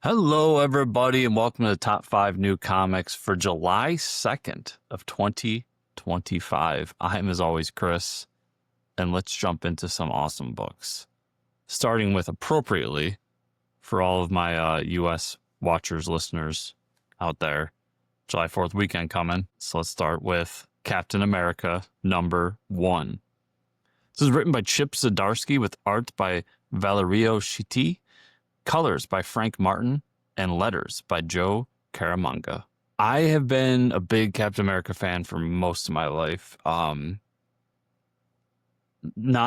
Hello, everybody, and welcome to the top 5 new comics for July 2nd of 2025. I'm, as always, Chris, and let's jump into some awesome books. Starting with, appropriately, for all of my U.S. watchers, listeners out there, July 4th weekend coming. So let's start with Captain America #1. This is written by Chip Zdarsky with art by Valerio Schiti, colors by Frank Martin, and letters by Joe Caramagna. I have been a big Captain America fan for most of my life. Not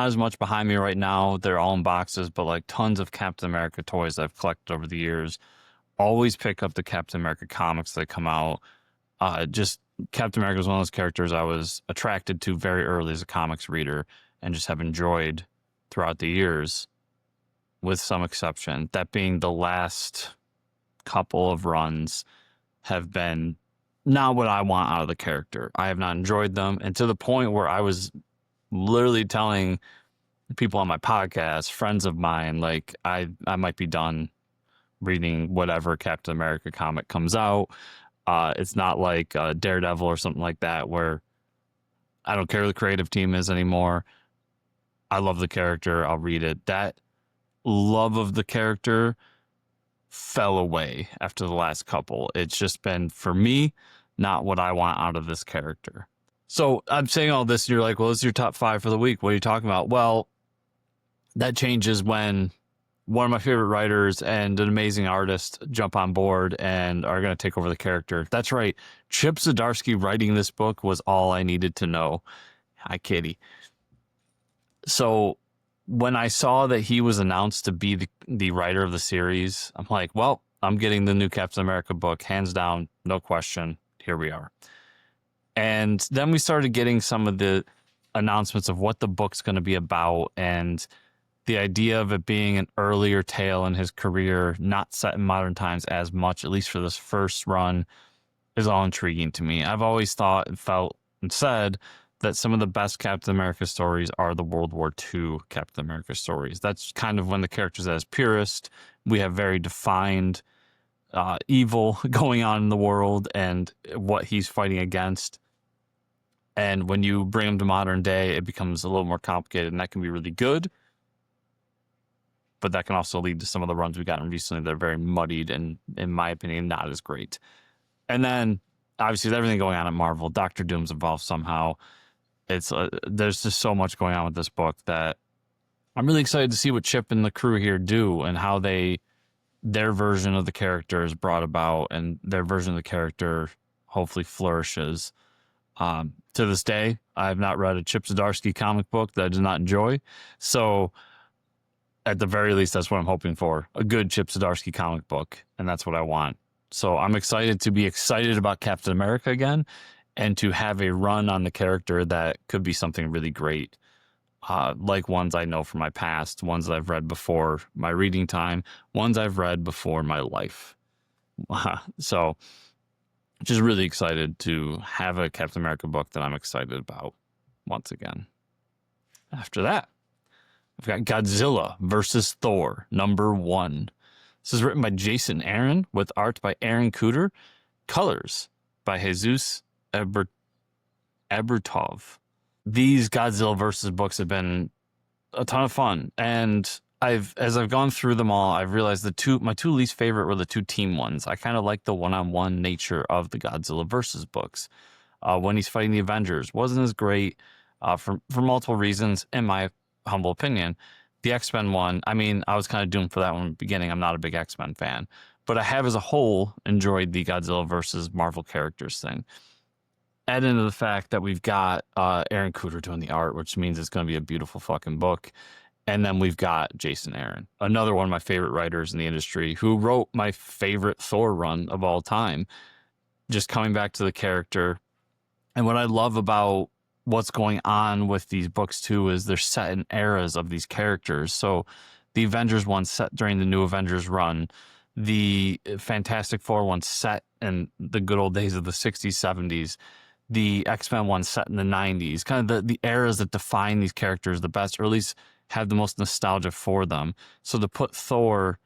as much behind me right now. They're all in boxes, but like tons of Captain America toys I've collected over the years. Always pick up the Captain America comics that come out. Just Captain America was one of those characters I was attracted to very early as a comics reader and just have enjoyed throughout the years, with some exception. That being the last couple of runs have been not what I want out of the character. I have not enjoyed them, and to the point where I was literally telling people on my podcast, friends of mine, like I might be done reading whatever Captain America comic comes out. It's not like Daredevil or something like that where I don't care who the creative team is anymore. I love the character. I'll read it. That love of the character fell away after the last couple. It's just been, for me, not what I want out of this character. So I'm saying all this, and you're like, well, this is your top 5 for the week. What are you talking about? Well, that changes when one of my favorite writers and an amazing artist jump on board and are going to take over the character. That's right. Chip Zdarsky writing this book was all I needed to know. Hi, kitty. So when I saw that he was announced to be the writer of the series, I'm like, well, I'm getting the new Captain America book, hands down, no question. Here we are. And then we started getting some of the announcements of what the book's going to be about, and the idea of it being an earlier tale in his career, not set in modern times as much, at least for this first run, is all intriguing to me. I've always thought and felt and said that some of the best Captain America stories are the World War II Captain America stories. That's kind of when the character's at his purest. We have very defined evil going on in the world and what he's fighting against. And when you bring him to modern day, it becomes a little more complicated, and that can be really good. But that can also lead to some of the runs we've gotten recently that are very muddied and, in my opinion, not as great. And then, obviously, with everything going on at Marvel, Doctor Doom's involved somehow. There's just so much going on with this book that I'm really excited to see what Chip and the crew here do and how their version of the character is brought about and their version of the character hopefully flourishes. To this day, I have not read a Chip Zdarsky comic book that I did not enjoy. So at the very least, that's what I'm hoping for. A good Chip Zdarsky comic book. And that's what I want. So I'm excited to be excited about Captain America again, and to have a run on the character that could be something really great. Like ones I know from my past, ones that I've read before my reading time, ones I've read before my life. So just really excited to have a Captain America book that I'm excited about once again. After that, I've got Godzilla versus Thor #1. This is written by Jason Aaron with art by Aaron Huder, colors by Jesus Aburtov. These Godzilla versus books have been a ton of fun, and as I've gone through them all, I've realized my two least favorite were the 2 team ones. I kind of like the one-on-one nature of the Godzilla versus books. When he's fighting the Avengers, wasn't as great for multiple reasons, in my humble opinion. The X-Men one, I mean, I was kind of doomed for that one in the beginning. I'm not a big X-Men fan, but I have as a whole enjoyed the Godzilla versus Marvel characters thing. Add into the fact that we've got Aaron Huder doing the art, which means it's going to be a beautiful fucking book. And then we've got Jason Aaron, another one of my favorite writers in the industry, who wrote my favorite Thor run of all time. Just coming back to the character. And what I love about what's going on with these books too is they're set in eras of these characters. So the Avengers one set during the New Avengers run, the Fantastic Four one set in the good old days of the 60s, 70s, the X-Men one set in the 90s, kind of the eras that define these characters the best, or at least have the most nostalgia for them. So to put Thor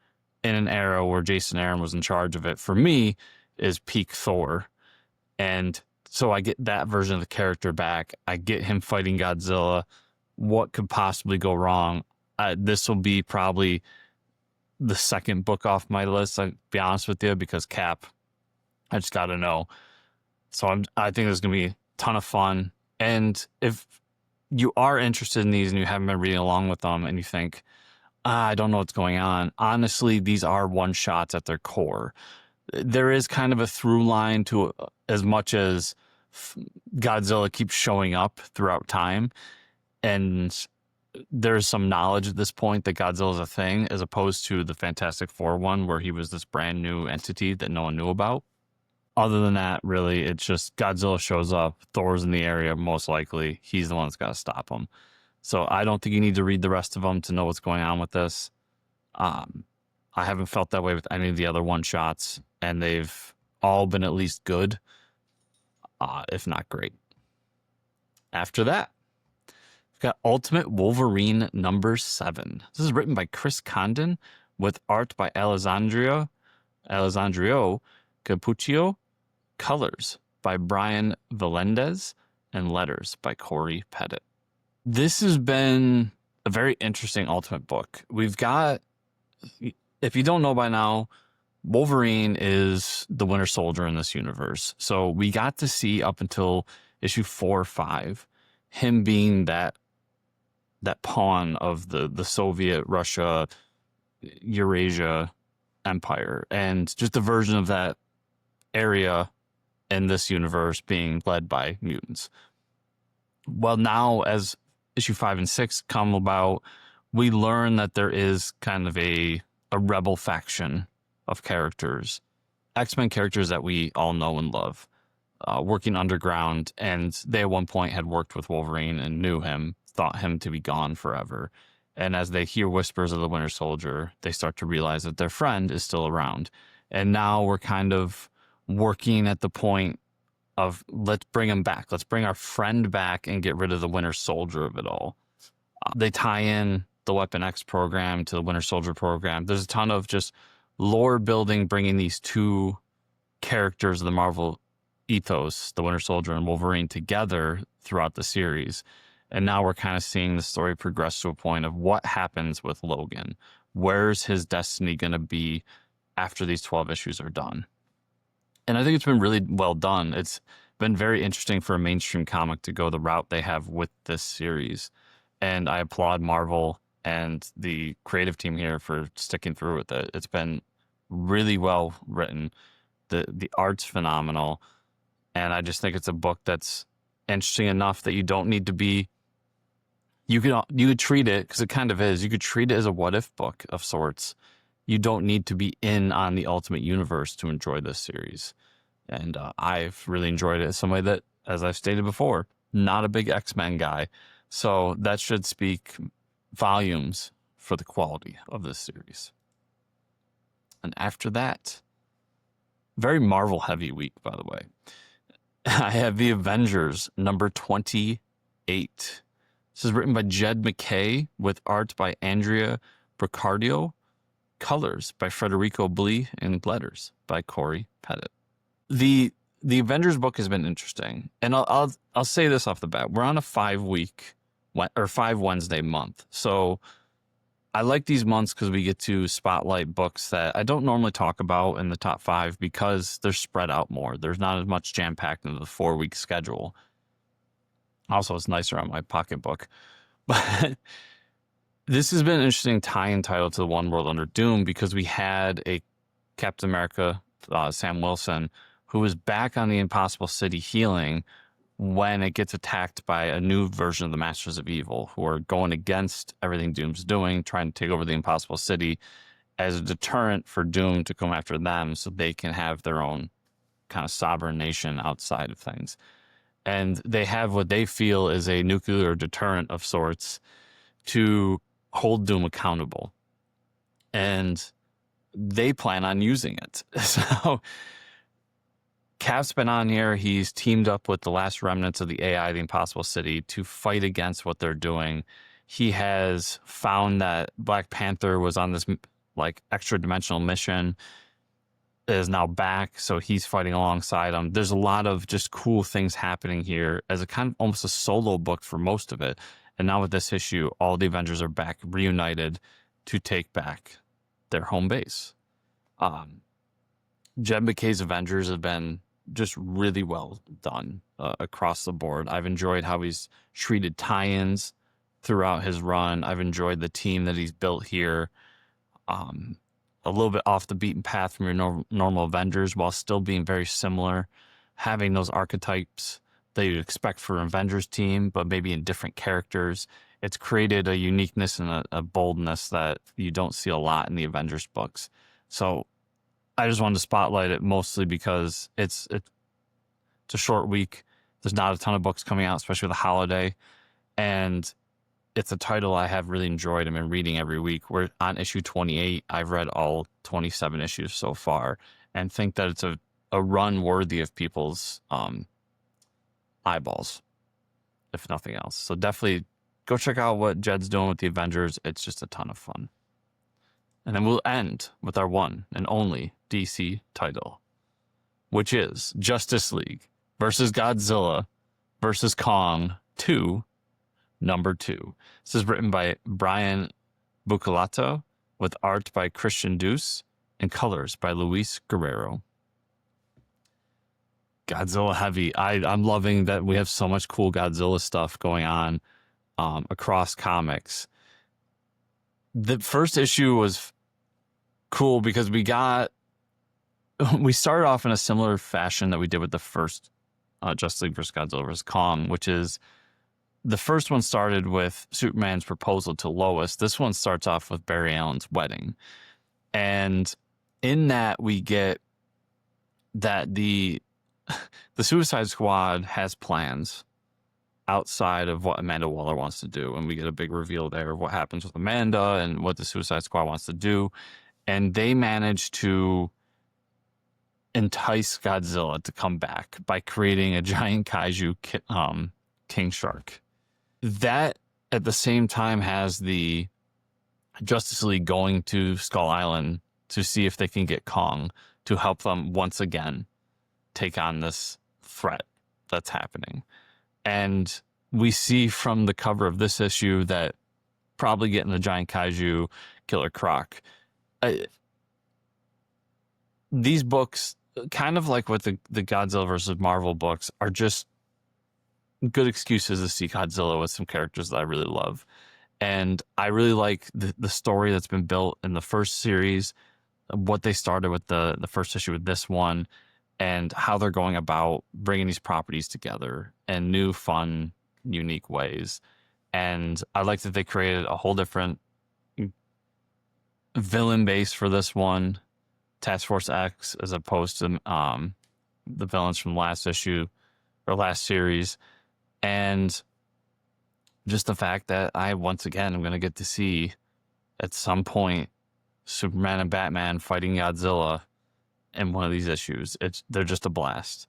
in an era where Jason Aaron was in charge of it, for me, is peak Thor. And so I get that version of the character back. I get him fighting Godzilla. What could possibly go wrong? This will be probably the second book off my list, I'll be honest with you, because Cap, I just got to know. So I think there's going to be a ton of fun. And if you are interested in these and you haven't been reading along with them and you think, I don't know what's going on, honestly, these are one-shots at their core. There is kind of a through line to as much as Godzilla keeps showing up throughout time. And there's some knowledge at this point that Godzilla is a thing, as opposed to the Fantastic Four one where he was this brand new entity that no one knew about. Other than that, really, it's just Godzilla shows up, Thor's in the area, most likely. He's the one that's got to stop him. So I don't think you need to read the rest of them to know what's going on with this. I haven't felt that way with any of the other one-shots, and they've all been at least good, if not great. After that, we've got Ultimate Wolverine #7. This is written by Chris Condon with art by Alessandro Cappuccio, colors by Brian Valendez, and letters by Corey Pettit. This has been a very interesting Ultimate book. We've got, if you don't know by now, Wolverine is the Winter Soldier in this universe. So we got to see up until issue 4 or 5, him being that pawn of the Soviet, Russia, Eurasia empire, and just a version of that area in this universe being led by mutants. Well, now as issue 5 and 6 come about, we learn that there is kind of a rebel faction of characters, X-Men characters that we all know and love, working underground, and they at one point had worked with Wolverine and knew him, thought him to be gone forever. And as they hear whispers of the Winter Soldier, they start to realize that their friend is still around. And now we're kind of working at the point of, let's bring him back. Let's bring our friend back and get rid of the Winter Soldier of it all. They tie in the Weapon X program to the Winter Soldier program. There's a ton of just lore building, bringing these two characters of the Marvel ethos, the Winter Soldier and Wolverine, together throughout the series. And now we're kind of seeing the story progress to a point of what happens with Logan. Where's his destiny going to be after these 12 issues are done? And I think it's been really well done. It's been very interesting for a mainstream comic to go the route they have with this series. And I applaud Marvel and the creative team here for sticking through with it. It's been really well written. The art's phenomenal. And I just think it's a book that's interesting enough that you don't need to be, you could treat it, because it kind of is, you could treat it as a what if book of sorts. You don't need to be in on the Ultimate Universe to enjoy this series. And I've really enjoyed it as somebody that, as I've stated before, not a big X-Men guy. So that should speak volumes for the quality of this series. And after that, very Marvel heavy week, by the way. I have the Avengers #28. This is written by Jed McKay with art by Andrea Brocardio, colors by Federico Blee, and letters by Corey Pettit. The Avengers book has been interesting, and I'll say this off the bat: we're on a 5 Wednesday month, so I like these months because we get to spotlight books that I don't normally talk about in the top 5 because they're spread out more. There's not as much jam-packed into the 4-week schedule. Also, it's nicer on my pocketbook. But this has been an interesting tie-in title to the One World Under Doom because we had a Captain America, Sam Wilson, who was back on the Impossible City healing when it gets attacked by a new version of the Masters of Evil, who are going against everything Doom's doing, trying to take over the Impossible City as a deterrent for Doom to come after them so they can have their own kind of sovereign nation outside of things. And they have what they feel is a nuclear deterrent of sorts to hold Doom accountable. And they plan on using it. So Cap's been on here. He's teamed up with the last remnants of the AI, the Impossible City, to fight against what they're doing. He has found that Black Panther was on this like extra dimensional mission is now back, so he's fighting alongside him. There's a lot of just cool things happening here as a kind of almost a solo book for most of it. And now with this issue, all the Avengers are back reunited to take back their home base. Jed McKay's Avengers have been just really well done across the board. I've enjoyed how he's treated tie-ins throughout his run. I've enjoyed the team that he's built here. A little bit off the beaten path from your normal Avengers while still being very similar, having those archetypes that you'd expect for an Avengers team, but maybe in different characters. It's created a uniqueness and a boldness that you don't see a lot in the Avengers books. So I just wanted to spotlight it mostly because it's a short week. There's not a ton of books coming out, especially with the holiday. And it's a title I have really enjoyed. I've been reading every week. We're on issue 28. I've read all 27 issues so far and think that it's a run worthy of people's eyeballs, if nothing else. So definitely go check out what Jed's doing with the Avengers. It's just a ton of fun. And then we'll end with our one and only DC title, which is Justice League versus Godzilla versus Kong 2, number 2. This is written by Brian Buccellato with art by Christian Deuce and colors by Luis Guerrero. Godzilla heavy. I'm loving that we have so much cool Godzilla stuff going on across comics. The first issue was cool because we started off in a similar fashion that we did with the first Justice League vs. Godzilla vs. Kong, which is the first one started with Superman's proposal to Lois. This one starts off with Barry Allen's wedding. And in that, we get that the Suicide Squad has plans outside of what Amanda Waller wants to do. And we get a big reveal there of what happens with Amanda and what the Suicide Squad wants to do. And they manage to entice Godzilla to come back by creating a giant kaiju king shark. That, at the same time, has the Justice League going to Skull Island to see if they can get Kong to help them once again take on this threat that's happening. And we see from the cover of this issue that probably getting the giant kaiju Killer Croc. These books, kind of like with the Godzilla versus Marvel books, are just good excuses to see Godzilla with some characters that I really love. And I really like the story that's been built in the first series, what they started with the first issue with this one, and how they're going about bringing these properties together in new, fun, unique ways. And I like that they created a whole different villain base for this one, Task Force X, as opposed to the villains from last issue or last series. And just the fact that I, once again, am going to get to see at some point Superman and Batman fighting Godzilla in one of these issues. They're just a blast.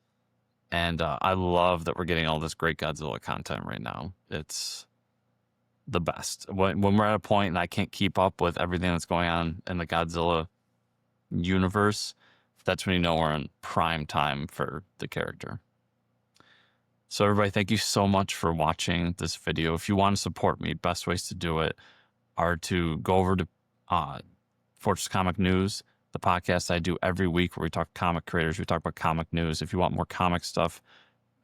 And I love that we're getting all this great Godzilla content right now. It's the best. When we're at a point and I can't keep up with everything that's going on in the Godzilla universe, that's when you know we're in prime time for the character. So everybody, thank you so much for watching this video. If you want to support me, best ways to do it are to go over to Fortress Comic News, the podcast I do every week where we talk comic creators, we talk about comic news. If you want more comic stuff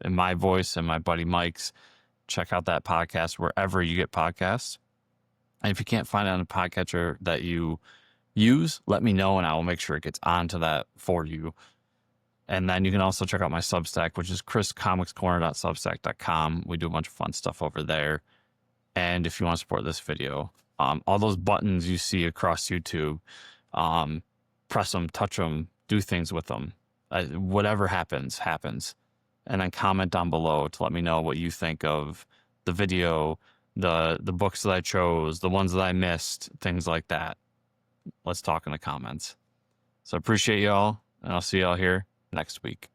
in my voice and my buddy Mike's, check out that podcast wherever you get podcasts. And if you can't find it on a podcatcher that you use, let me know and I will make sure it gets onto that for you. And then you can also check out my Substack, which is chriscomicscorner.substack.com. We do a bunch of fun stuff over there. And if you want to support this video, all those buttons you see across YouTube, press them, touch them, do things with them. Whatever happens. And then comment down below to let me know what you think of the video, the books that I chose, the ones that I missed, things like that. Let's talk in the comments. So I appreciate y'all, and I'll see y'all here next week.